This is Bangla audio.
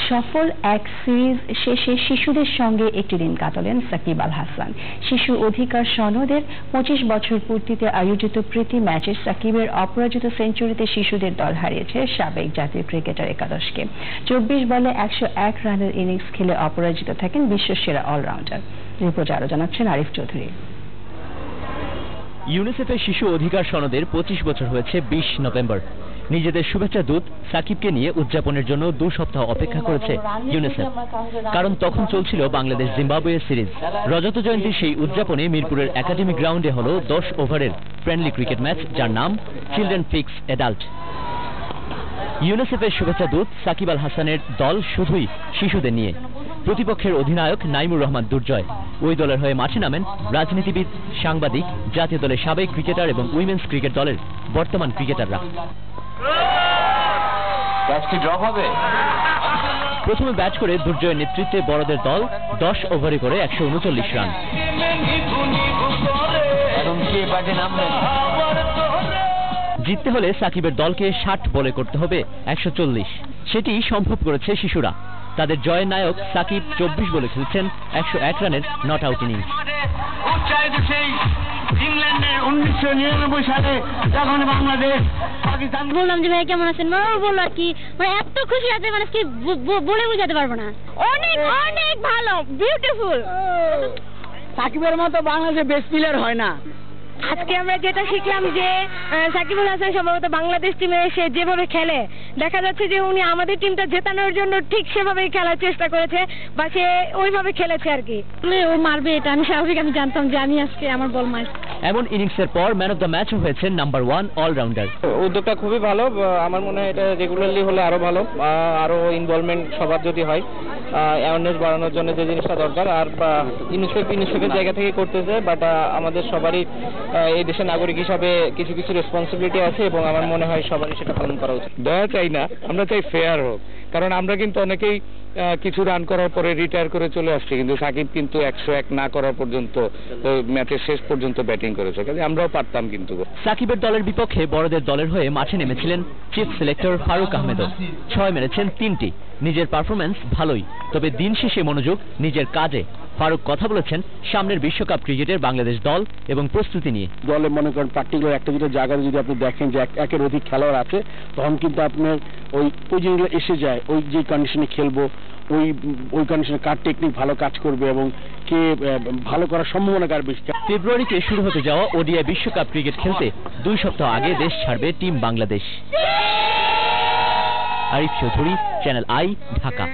সফল এক সিরিজ শেষে শিশুদের সঙ্গে একটি দিন কাটালেন সাকিব আল হাসান। শিশু অধিকার সনদের 25 বছর পূর্তিতে আয়োজিত প্রীতি ম্যাচে সাকিবের অপরাজিত সেঞ্চুরিতে শিশুদের দল হারিয়েছে সাবেক জাতীয় ক্রিকেটার একাদশকে। 24 বলে 101 রানের ইনিংস খেলে অপরাজিত থাকেন বিশ্বসেরা অলরাউন্ডার। রিপোর্টে আরো জানাচ্ছেন আরিফ চৌধুরী। ইউনিসেফের শিশু অধিকার সনদের 25 বছর হয়েছে 20 নভেম্বর। নিজেদের শুভেচ্ছা দূত সাকিবকে নিয়ে উদযাপনের জন্য 2 সপ্তাহ অপেক্ষা করেছে ইউনিসেফ, কারণ তখন চলছিল বাংলাদেশ জিম্বাবুয়ে সিরিজ। রজত জয়ন্তীর সেই উদযাপনে মিরপুরের একাডেমি গ্রাউন্ডে হলো 10 ওভারের ফ্রেন্ডলি ক্রিকেট ম্যাচ, যার নাম চিলড্রেন ফিক্স অ্যাডাল্ট। ইউনিসেফের শুভেচ্ছা দূত সাকিব আল হাসানের দল শুধুই শিশুদের নিয়ে। প্রতিপক্ষের অধিনায়ক নাইমুর রহমান দুর্জয়। ওই দলের হয়ে মাঠে নামেন রাজনীতিবিদ, সাংবাদিক, জাতীয় দলের সাবেক ক্রিকেটার এবং উইমেন্স ক্রিকেট দলের বর্তমান ক্রিকেটাররা। প্রথমে ব্যাট করে দুর্জয়ের নেতৃত্বে বড়দের দল 10 ওভারে করে 139 রান। জিততে হলে সাকিবের দলকে 60 বলে করতে হবে 140। সেটি সম্ভব করেছে শিশুরা। তাদের জয়ের নায়ক সাকিব 24 বলে খেলছেন 101 রানের নট আউট ইনিংস। ইংল্যান্ডের 1999 সালে যখন বাংলাদেশ পাকিস্তান, বললাম যে ভাই কেমন আছেন, বললো আর কি, মানে এত খুশি আছে, মানে কি বলে বোঝাতে পারবো না। অনেক অনেক ভালো, বিউটিফুল। সাকিবের মতো বাংলাদেশে বেস্ট প্লেয়ার হয় না। আজকে আমরা যেটা শিখলাম যে সাকিবুল হাসান সম্ভবত বাংলাদেশ টিমে এসে যেভাবে খেলে, দেখা যাচ্ছে যে উনি আমাদের টিমটা জেতানোর জন্য ঠিক সেভাবেই খেলার চেষ্টা করেছে, বা সে ওইভাবে খেলেছে আর কি। ও মারবে এটা আমি স্বাভাবিক, আমি জানতাম যে আমি আজকে আমার বল মার। এমন ইনিংসের পর ম্যান অফ দ্য ম্যাচ হয়েছেন নাম্বার 1 অলরাউন্ডার। উদ্যোগটা খুবই ভালো, আমার মনে হয় এটা রেগুলারলি হলে আরো ভালো, আরো ইনভলভমেন্ট সবার যদি হয়, অ্যাওয়ারনেস বাড়ানোর জন্য যে জিনিসটা দরকার। আর ইউনিসেফের জায়গা থেকে করতেছে, বাট আমাদের সবারই এই দেশের নাগরিক হিসাবে কিছু কিছু রেসপন্সিবিলিটি আছে এবং আমার মনে হয় সবারই সেটা পালন করা উচিত। দয়া চাই না, আমরা চাই ফেয়ার হোক, কারণ আমরা কিন্তু অনেকেই কিছু রান করার পরে রিটায়ার করে চলে আসছি, কিন্তু সাকিব কিন্তু 101 না করার পর্যন্ত ম্যাচের শেষ পর্যন্ত ব্যাটিং করেছে, কাজে আমরাও পারতাম। কিন্তু সাকিবের দলের বিপক্ষে বড়দের দলের হয়ে মাঠে নেমেছিলেন চিফ সিলেক্টর ফারুক আহমেদও। 6 মেরেছেন 3টি। নিজের পারফরম্যান্স ভালোই, তবে দিন শেষে মনোযোগ নিজের কাজে। ফারুক কথা বলেছেন সামনের বিশ্বকাপ ক্রিকেটের বাংলাদেশ দল এবং প্রস্তুতি নিয়ে। দলে মনে করেন পার্টিকুলার একটা দুটো জায়গায় যদি আপনি দেখেন যে একের অধিক খেলোয়াড় আছে, তখন কিন্তু আপনার ওই জিনিসগুলো এসে যায়, ওই যে কন্ডিশনে খেলবো, ওই কন্ডিশনে কার টেকনিক ভালো কাজ করবে এবং কে ভালো করার সম্ভাবনা কার বেশি। ফেব্রুয়ারিতে শুরু হতে যাওয়া ওডিআই বিশ্বকাপ ক্রিকেট খেলতে 2 সপ্তাহ আগে দেশ ছাড়বে team Bangladesh. Arif Chowdhury, channel I, Dhaka.